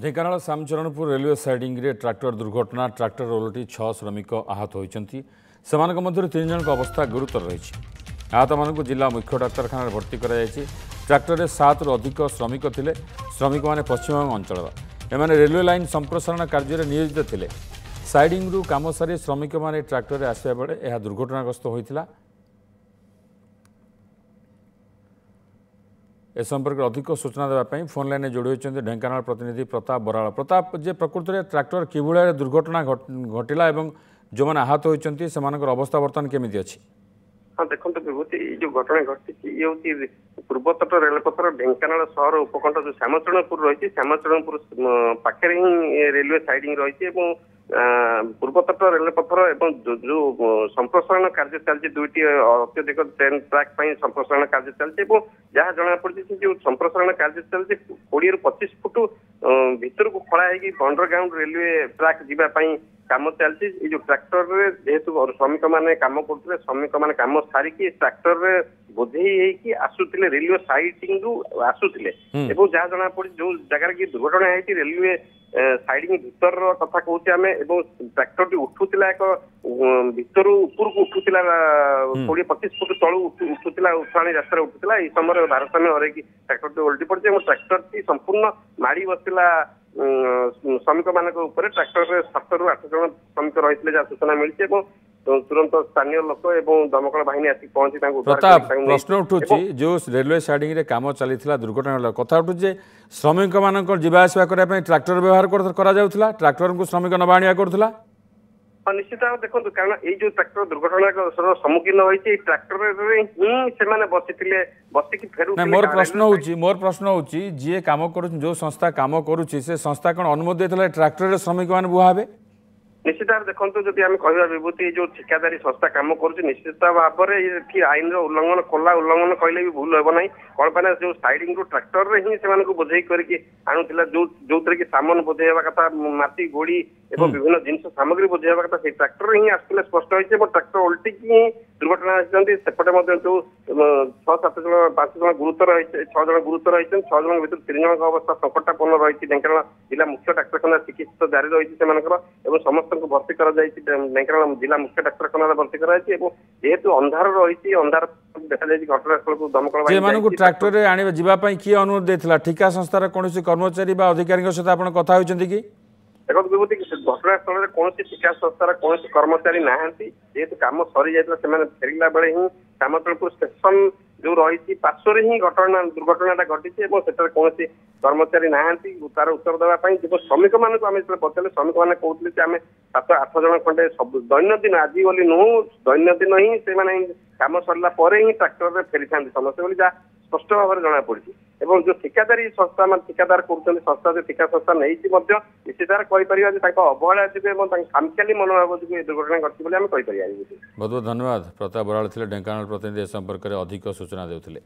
Dhenkanal सामचरणपुर railway siding रे tractor दुर्घटना tractor ओलटी 6 श्रमिक आहत होती मध्य 3 जन अवस्था गुरुतर रही आहत मानक जिला मुख्य डाक्तखाना भर्ती कराई ट्रैक्टर 7 रु अधिक श्रमिक थे श्रमिक मैंने पश्चिमबंग अंचल एमाने रेलवे लाइन संप्रसारण कार्य नियोजित थे साइडिंग रु काम सारी श्रमिक मैंने ट्रैक्टर आसवा बेले यह दुर्घटनाग्रस्त होता ए संपर्क अधिक सूचना देवाई फोन लाइन जोड़ी होती ढेंकानाल प्रतिनिधि प्रताप बराल। प्रताप जे प्रकृति में ट्रैक्टर कि दुर्घटना घटला और जो मैंने आहत होती से अवस्था बर्तमान केमी अच्छी? हाँ देखो विभूति जो घटना घटी ये हूँ पूर्वतट रेलपथर ढेंकानाल सहर उपखंड जो श्यामचरणपुर रही श्यामचरणपुर पाखे ही रेलवे साइडिंग रही पूर्वतट रेलपथर एवं जो संप्रसारण कार्य चलती दुईटी अत्यधिक ट्रेन ट्रैक संप्रसारण कार्य चलती जहाँ जना पड़ी जो संप्रसारण कार्य चलती 20 ରୁ 25 फुट भीतर को खड़ा है अंडरग्राउंड रेलवे ट्रैक जीवाई काम चलती जो ट्रैक्टर जेहेतु श्रमिक मैंने काम करते श्रमिक मैंने काम सारिकी ट्रैक्टर बोझे आसुले रेलवे साइडिंग रु आसुले जहाँ जना पड़ी जो जगार की दुर्घटना है रेलवे साइडिंग भीतर कथा कहूँ आम ट्रैक्टर टी उठूला एक भीतर ऊपर को उठूला 20-25 फुट तलू उठूला उठाणी रास्तार उठूला यह समय भारसाम्य हर ट्रैक्टर टी ओल्टी पड़ी ट्रैक्टर टी संपूर्ण माड़ी बसला श्रमिक मान ट्रैक्टर 7 ରୁ 8 जन श्रमिक रही जहाँ सूचना मिली तुरंत स्थानीय लोक दमकल बाहिनी आसिक पहुंची प्रताप प्रश्न उठुची जो रेलवे साइडिंग रे काम चली दुर्घटना कथा उठुचे श्रमिक मान जावासवा करने ट्रैक्टर व्यवहार करा ट्रैक्टर को श्रमिक नवा आनिया करुला निश्चित भाव देखो कारण ये ट्रैक्टर दुर्घटना सम्मुखीन होती ट्रैक्टर ही से बसी बसिक फेर मोर प्रश्न हूँ जी कम कर जो संस्था कम करुच्ची से संस्था कौन अनुमति देता ट्रैक्टर श्रमिक मैंने बुहा हे निश्चित भाव देखो जब आम कह विभूति जो ठिकादारी संस्था कम कर निश्चित भाव में आईन उल्लंघन खोला उल्लंघन कहले भी भूल हे ना कौन पाना जो साइडिंग रु ट्रैक्टर ही से बोझे करके आणुला जो कि सामान बोझेवा कथा माटी गोड़ी एवं विभिन्न जिन सामग्री बोझेवा कथा से ट्रैक्टर ही आसते स्पष्ट होती ट्रैक्टर ओल्टी ही दुर्घटना सेपटे जो 6-7 जन 5 जन गुरुतर 6 जन गुरुतर रही 6 जन भर 3 जन अवस्था संकटापन्न रही ढेंकानाल जिला मुख्य डाक्तखाना चिकित्सा जारी रही से समस्त भर्ती कर ढेंकानाल जिला मुख्य डाक्तखाना भर्ती कराई जेहेतु अंधार रही अंधार देखा घटनास्थल को दमकल ट्रैक्टर आने जावाई किए अनुरोध देता ठिका संस्थार कौन कर्मचारी अधिकारी सहित आप कथा होती कि देखो विभूति घटनास्थल में कौन ठिका संस्थार कौन कर्मचारी नहांती जेहेतु कम सरी जाता फेरला बेले ही श्यामचरणपुर स्टेशन जो रही पार्श्व ही घटना दुर्घटना घटी कौन कर्मचारी नहांती तार उत्तर देवाई जो श्रमिक मानक आम पचारे श्रमिक मैंने कहते आम 7-8 जन खंडे सब दैनंदिन आज बोली नुह दैनंदिन ही से कम सरला ही ट्रैक्टर फेरी था समस्या बोली जहाँ स्पष्ट भाव में जना पड़ी जो ठिकादारी संस्था ठिकादार कर संस्था जो ठिका संस्था नहीं निश्चित कहीपर अवहेला जो खामखियाली मनोभाव जो दुर्घटना घटी बोली आम कहीपर। बहुत बहुत धन्यवाद प्रताप बराल ढेंकानाल प्रतिनिधि संपर्क में अधिक सूचना देते।